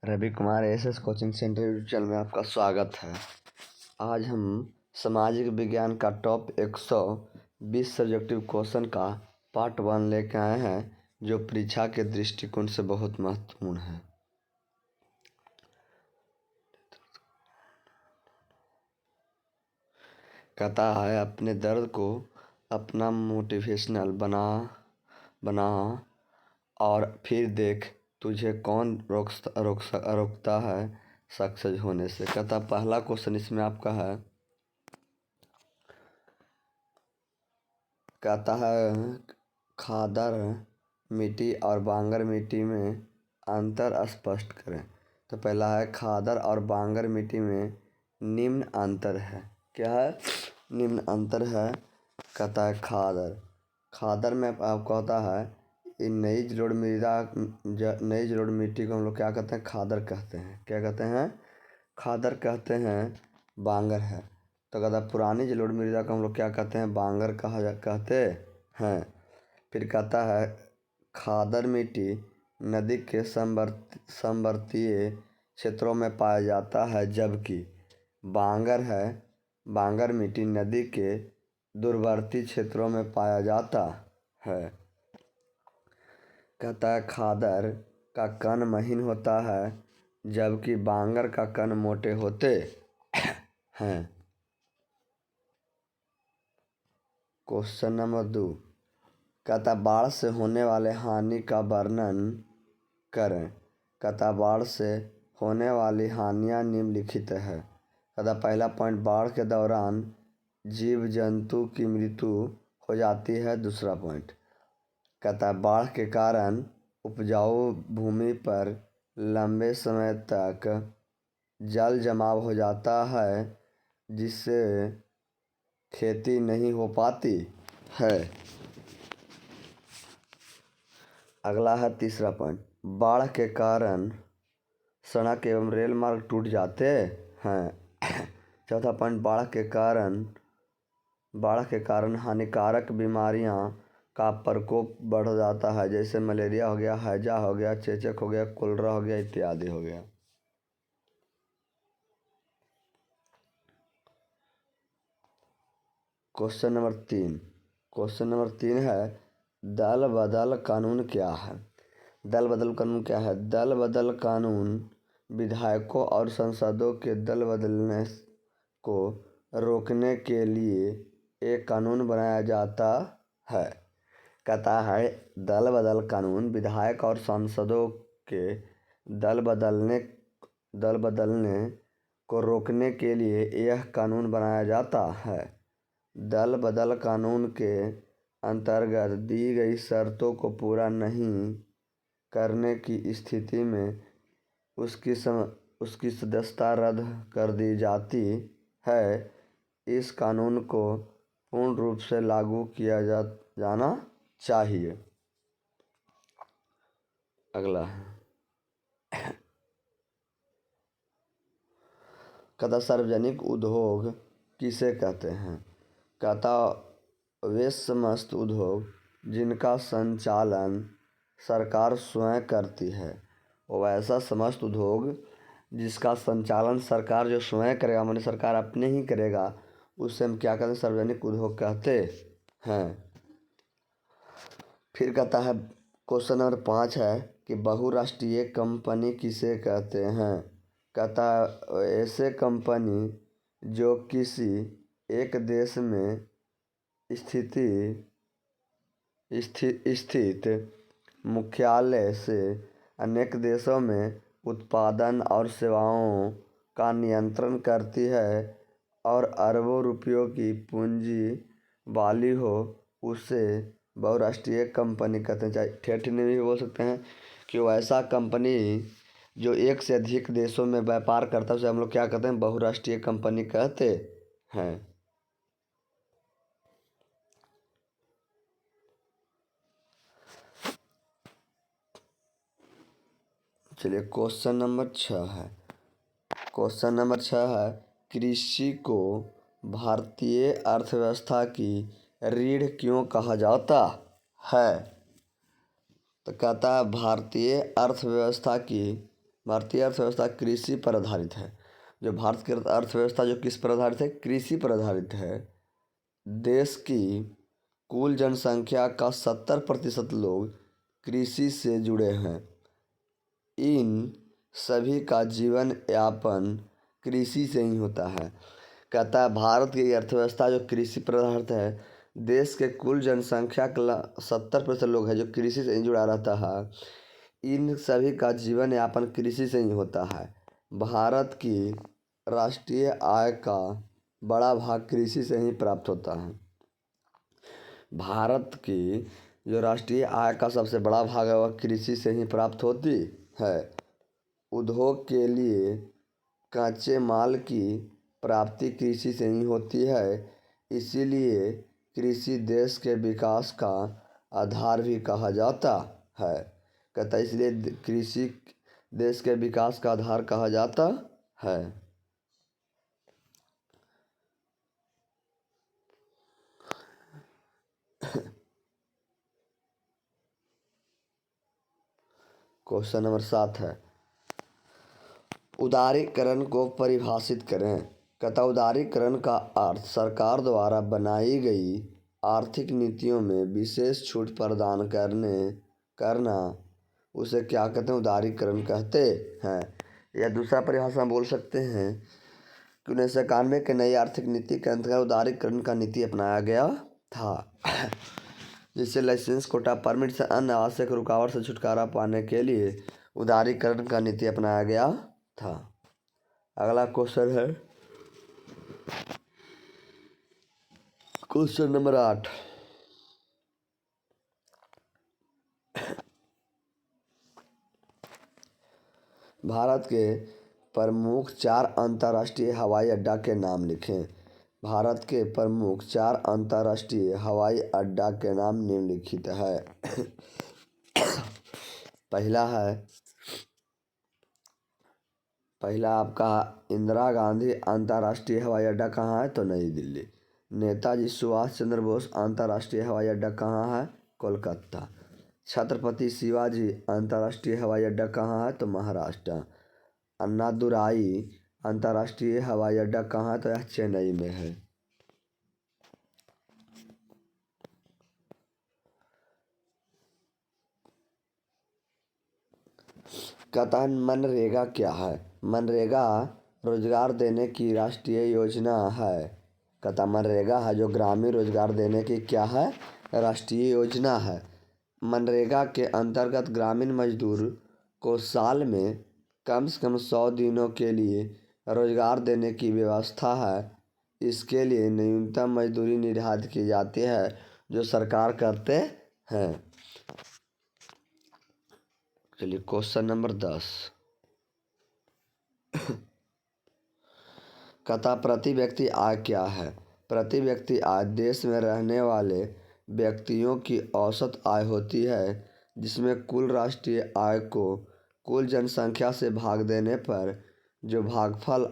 Ravi Kumar SS coaching centre YouTube channel में आपका स्वागत है। आज हम सामाजिक विज्ञान का टॉप 120 सब्जेक्टिव क्वेश्चन का पार्ट 1 लेकर आए हैं, जो परीक्षा के दृष्टिकोण से बहुत महत्वपूर्ण है। कहता है, अपने दर्द को अपना मोटिवेशनल बना और फिर देख तुझे कौन रोकता है सक्सेस होने से। कहता पहला क्वेश्चन इसमें आपका है, कहता है खादर मिट्टी और बांगर मिट्टी में अंतर स्पष्ट करें। तो पहला है, खादर और बांगर मिट्टी में निम्न अंतर है। क्या है? निम्न अंतर है। कहता है खादर में आपको होता है नई जलोढ़ मिट्टी को हम लोग क्या कहते हैं? खादर कहते हैं। क्या कहते हैं? खादर कहते हैं। बांगर है तो कहता है पुरानी जलोढ़ मृदा को हम लोग क्या कहते हैं? बांगर कहते हैं। फिर कहता है खादर मिट्टी नदी के समवर्तीय क्षेत्रों में पाया जाता है, जबकि बांगर मिट्टी नदी के दूरवर्ती क्षेत्रों में पाया जाता है। कहता है खादर का कण महीन होता है, जबकि बांगर का कण मोटे होते हैं। क्वेश्चन नंबर 2, कहता बाढ़ से होने वाले हानि का वर्णन करें। कहता बाढ़ से होने वाली हानियाँ निम्नलिखित है। कहता पहला पॉइंट, बाढ़ के दौरान जीव जंतु की मृत्यु हो जाती है। दूसरा पॉइंट, कहता बाढ़ के कारण उपजाऊ भूमि पर लंबे समय तक जल जमाव हो जाता है, जिससे खेती नहीं हो पाती है। अगला है तीसरा पॉइंट, बाढ़ के कारण सड़क एवं रेल मार्ग टूट जाते हैं। चौथा पॉइंट, बाढ़ के कारण हानिकारक बीमारियां का प्रकोप बढ़ जाता है, जैसे मलेरिया हो गया, हैजा हो गया, चेचक हो गया, कोलेरा हो गया इत्यादि हो गया। क्वेश्चन नंबर 3 है, दल बदल कानून क्या है? दल बदल कानून क्या है? दल बदल कानून विधायकों और सांसदों के दल बदलने को रोकने के लिए एक कानून बनाया जाता है। कहता है दल बदल कानून विधायक और सांसदों के दल बदलने को रोकने के लिए यह कानून बनाया जाता है। दल बदल कानून के अंतर्गत दी गई शर्तों को पूरा नहीं करने की स्थिति में उसकी सदस्यता रद्द कर दी जाती है। इस कानून को पूर्ण रूप से लागू किया जाना चाहिए। अगला कहता सार्वजनिक उद्योग किसे कहते हैं? कहता वे समस्त उद्योग जिनका संचालन सरकार स्वयं करती है। और ऐसा समस्त उद्योग जिसका संचालन सरकार जो स्वयं करेगा, माने सरकार अपने ही करेगा, उससे हम क्या कहते हैं? सार्वजनिक उद्योग कहते हैं। फिर कहता है क्वेश्चन नंबर 5 है कि बहुराष्ट्रीय कंपनी किसे कहते हैं? कहता है ऐसे कंपनी जो किसी एक देश में स्थित मुख्यालय से अनेक देशों में उत्पादन और सेवाओं का नियंत्रण करती है और अरबों रुपयों की पूंजी वाली हो, उसे बहुराष्ट्रीय कंपनी कहते हैं। चाहे ठेठ में भी बोल सकते हैं कि वो ऐसा कंपनी जो एक से अधिक देशों में व्यापार करता है, उसे हम लोग क्या कहते हैं? बहुराष्ट्रीय कंपनी कहते हैं। चलिए क्वेश्चन नंबर 6 है। क्वेश्चन नंबर 6 है, कृषि को भारतीय अर्थव्यवस्था की रीढ़ क्यों कहा जाता है? तो कहता है भारतीय अर्थव्यवस्था की भारतीय अर्थव्यवस्था कृषि पर आधारित है। जो भारत की अर्थव्यवस्था जो किस पर आधारित है? कृषि पर आधारित है। देश की कुल जनसंख्या का 70% लोग कृषि से जुड़े हैं। इन सभी का जीवन यापन कृषि से ही होता है। कहता है भारत की अर्थव्यवस्था जो कृषि पर आधारित है, देश के कुल जनसंख्या का 70% लोग हैं जो कृषि से ही जुड़ा रहता है। इन सभी का जीवन यापन कृषि से ही होता है। भारत की राष्ट्रीय आय का बड़ा भाग कृषि से ही प्राप्त होता है। भारत की जो राष्ट्रीय आय का सबसे बड़ा भाग है वह कृषि से ही प्राप्त होती है। उद्योग के लिए कच्चे माल की प्राप्ति कृषि से ही होती है। इसीलिए कृषि देश के विकास का आधार भी कहा जाता है। कहता है इसलिए कृषि देश के विकास का आधार कहा जाता है। क्वेश्चन नंबर 7 है, उदारीकरण को परिभाषित करें। कहता उदारीकरण का अर्थ सरकार द्वारा बनाई गई आर्थिक नीतियों में विशेष छूट प्रदान करना उसे क्या कहते हैं? उदारीकरण कहते हैं। या दूसरा परिभाषा बोल सकते हैं कि 1991 के नई आर्थिक नीति के अंतर्गत उदारीकरण का नीति अपनाया गया था जिससे लाइसेंस, कोटा, परमिट से अन्य आवश्यक रुकावट से छुटकारा पाने के लिए उदारीकरण का नीति अपनाया गया था। अगला क्वेश्चन है क्वेश्चन नंबर 8। भारत के प्रमुख 4 अंतर्राष्ट्रीय हवाई अड्डा के नाम लिखें। भारत के प्रमुख 4 अंतर्राष्ट्रीय हवाई अड्डा के नाम निम्नलिखित है। पहला आपका इंदिरा गांधी अंतर्राष्ट्रीय हवाई अड्डा कहाँ है? तो नई दिल्ली। नेताजी सुभाष चंद्र बोस अंतर्राष्ट्रीय हवाई अड्डा कहाँ है? कोलकाता। छत्रपति शिवाजी अंतर्राष्ट्रीय हवाई अड्डा कहाँ है? तो महाराष्ट्र। अन्नादुराई अंतर्राष्ट्रीय हवाई अड्डा कहाँ है? तो यह चेन्नई में है। कहता है मनरेगा क्या है? मनरेगा रोजगार देने की राष्ट्रीय योजना है। कहता मनरेगा है जो ग्रामीण रोजगार देने की क्या है? राष्ट्रीय योजना है। मनरेगा के अंतर्गत ग्रामीण मजदूर को साल में कम से कम 100 दिनों के लिए रोजगार देने की व्यवस्था है। इसके लिए न्यूनतम मजदूरी निर्धारित की जाती है जो सरकार करते हैं। चलिए क्वेश्चन नंबर 10। कहता प्रति व्यक्ति आय क्या है? प्रति व्यक्ति आय देश में रहने वाले व्यक्तियों की औसत आय होती है जिसमें कुल राष्ट्रीय आय को कुल जनसंख्या से भाग देने पर जो भागफल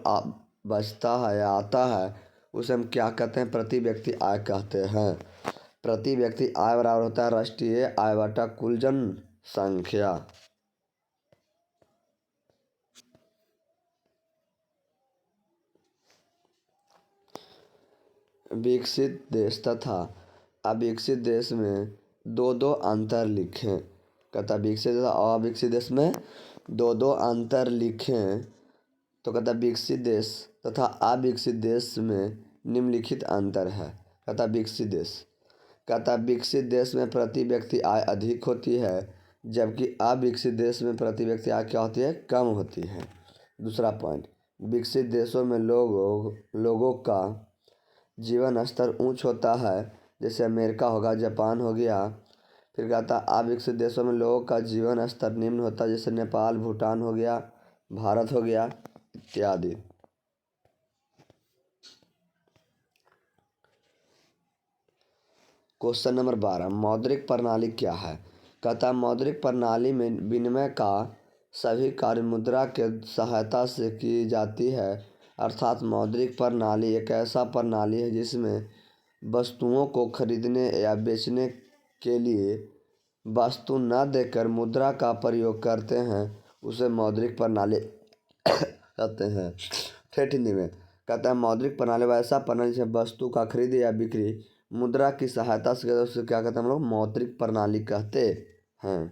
बचता है या आता है उसे हम क्या कहते हैं? प्रति व्यक्ति आय कहते हैं। प्रति व्यक्ति आय बराबर होता है राष्ट्रीय आय बटा कुल जनसंख्या। विकसित देश तथा अविकसित देश में दो अंतर लिखें। कहता विकसित तथा अविकसित देश में दो अंतर लिखें। तो कहता विकसित देश तथा अविकसित देश में निम्नलिखित अंतर है। कहता विकसित देश, कहता विकसित देश में प्रति व्यक्ति आय अधिक होती है जबकि अविकसित देश में प्रति व्यक्ति आय क्या होती है? कम होती है। दूसरा पॉइंट, विकसित देशों में लोगों का जीवन स्तर ऊंच होता है जैसे अमेरिका होगा, जापान हो गया। फिर कहता अविकसित देशों में लोगों का जीवन स्तर निम्न होता है जैसे नेपाल, भूटान हो गया, भारत हो गया इत्यादि। क्वेश्चन नंबर 12, मौद्रिक प्रणाली क्या है? कहता मौद्रिक प्रणाली में विनिमय का सभी कार्य मुद्रा के सहायता से की जाती है। अर्थात मौद्रिक प्रणाली एक ऐसा प्रणाली है जिसमें वस्तुओं को खरीदने या बेचने के लिए वस्तु न देकर मुद्रा का प्रयोग करते हैं उसे मौद्रिक प्रणाली कहते हैं। ठेठ हिंदी में कहता है मौद्रिक प्रणाली वैसा प्रणाली जिसमें वस्तु का खरीद या बिक्री मुद्रा की सहायता से उसे क्या कहते हैं हम लोग मौद्रिक प्रणाली कहते हैं।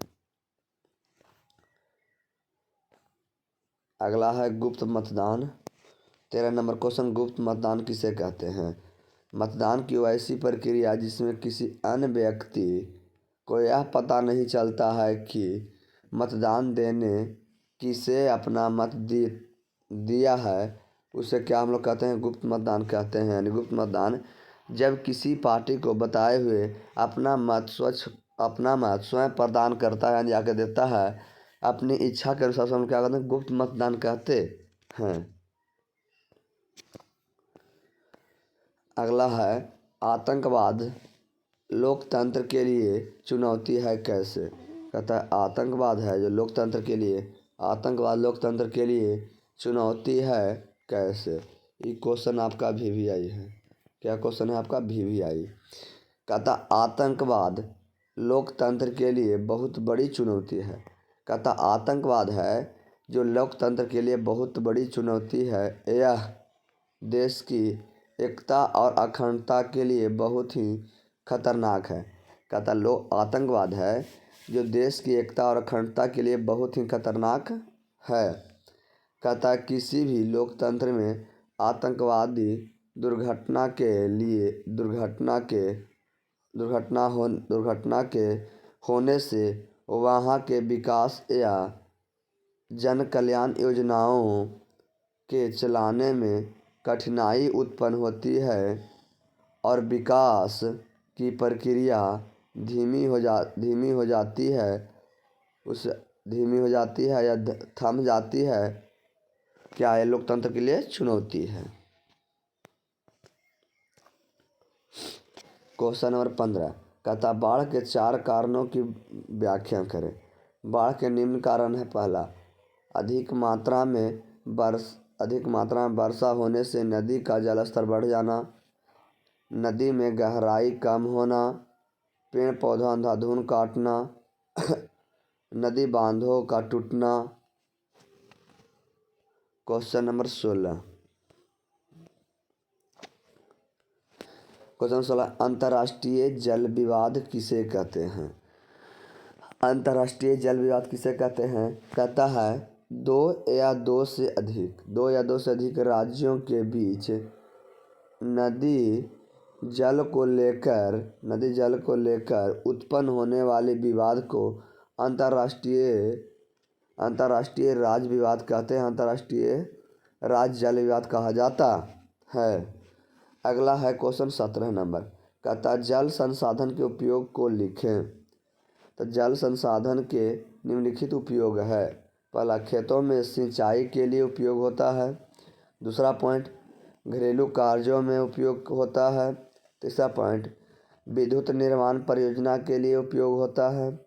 अगला है गुप्त मतदान। 13 नंबर क्वेश्चन, गुप्त मतदान किसे कहते हैं? मतदान की वैसी प्रक्रिया जिसमें किसी अन्य व्यक्ति को यह पता नहीं चलता है कि मतदान देने किसे अपना मत दिया है, उसे क्या हम लोग कहते हैं गुप्त मतदान कहते हैं। यानी गुप्त मतदान जब किसी पार्टी को बताए हुए अपना मत स्वयं प्रदान करता है, यानी जाके देता है अपनी इच्छा के अनुसार, हम क्या कहते हैं गुप्त मतदान कहते हैं। अगला है आतंकवाद लोकतंत्र के लिए चुनौती है कैसे? कहता है आतंकवाद है जो लोकतंत्र के लिए, आतंकवाद लोकतंत्र के लिए चुनौती है कैसे? ये क्वेश्चन आपका VVI है। क्या क्वेश्चन है आपका VVI? कहता आतंकवाद लोकतंत्र के लिए बहुत बड़ी चुनौती है। कहता आतंकवाद है जो लोकतंत्र के लिए बहुत बड़ी चुनौती है, यह देश की एकता और अखंडता के लिए बहुत ही खतरनाक है। कहता आतंकवाद है जो देश की एकता और अखंडता के लिए बहुत ही खतरनाक है। कहता किसी भी लोकतंत्र में आतंकवादी दुर्घटना के होने से वहाँ के विकास या जन कल्याण योजनाओं के चलाने में कठिनाई उत्पन्न होती है और विकास की प्रक्रिया धीमी हो जाती है या थम जाती है। क्या ये लोकतंत्र के लिए चुनौती है? क्वेश्चन नंबर 15 कहता बाढ़ के 4 कारणों की व्याख्या करें। बाढ़ के निम्न कारण है। पहला, अधिक मात्रा में वर्षा होने से नदी का जलस्तर बढ़ जाना, नदी में गहराई कम होना, पेड़ पौधा अंधाधुंध काटना, नदी बांधों का टूटना। क्वेश्चन नंबर 16 अंतर्राष्ट्रीय जल विवाद किसे कहते हैं? अंतर्राष्ट्रीय जल विवाद किसे कहते हैं? कहता है दो या दो से अधिक राज्यों के बीच नदी जल को लेकर उत्पन्न होने वाले विवाद को अंतर्राष्ट्रीय राज्य विवाद कहते हैं। अंतर्राष्ट्रीय राज्य जल विवाद कहा जाता है। अगला है क्वेश्चन 17 नंबर, कहता जल संसाधन के उपयोग को लिखें। तो जल संसाधन के निम्नलिखित उपयोग है। पहला, खेतों में सिंचाई के लिए उपयोग होता है। दूसरा पॉइंट, घरेलू कार्यों में उपयोग होता है। तीसरा पॉइंट, विद्युत निर्माण परियोजना के लिए उपयोग होता है।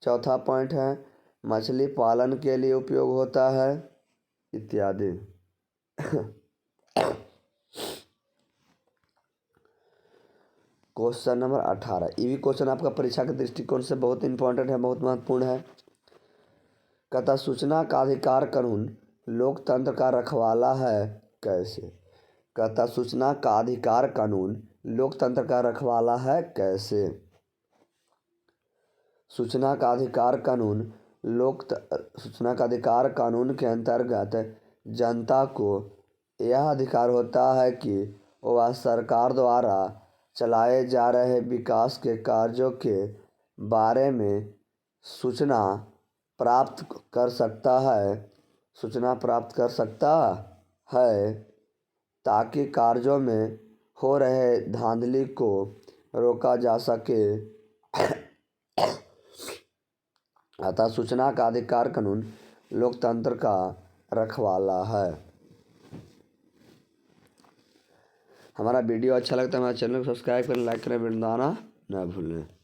चौथा पॉइंट है मछली पालन के लिए उपयोग होता है, इत्यादि। क्वेश्चन नंबर 18, ये भी क्वेश्चन आपका परीक्षा के दृष्टिकोण से बहुत इंपॉर्टेंट है, बहुत महत्वपूर्ण है। कहता सूचना का अधिकार कानून लोकतंत्र का रखवाला है कैसे? कहता सूचना का अधिकार कानून लोकतंत्र का रखवाला है कैसे? सूचना का अधिकार कानून के अंतर्गत जनता को यह अधिकार होता है कि वह सरकार द्वारा चलाए जा रहे विकास के कार्यों के बारे में सूचना प्राप्त कर सकता है ताकि कार्यों में हो रहे धांधली को रोका जा सके। अतः सूचना का अधिकार कानून लोकतंत्र का रखवाला है। हमारा वीडियो अच्छा लगता है हमारे चैनल को सब्सक्राइब करें, लाइक करें, बताना ना भूलें।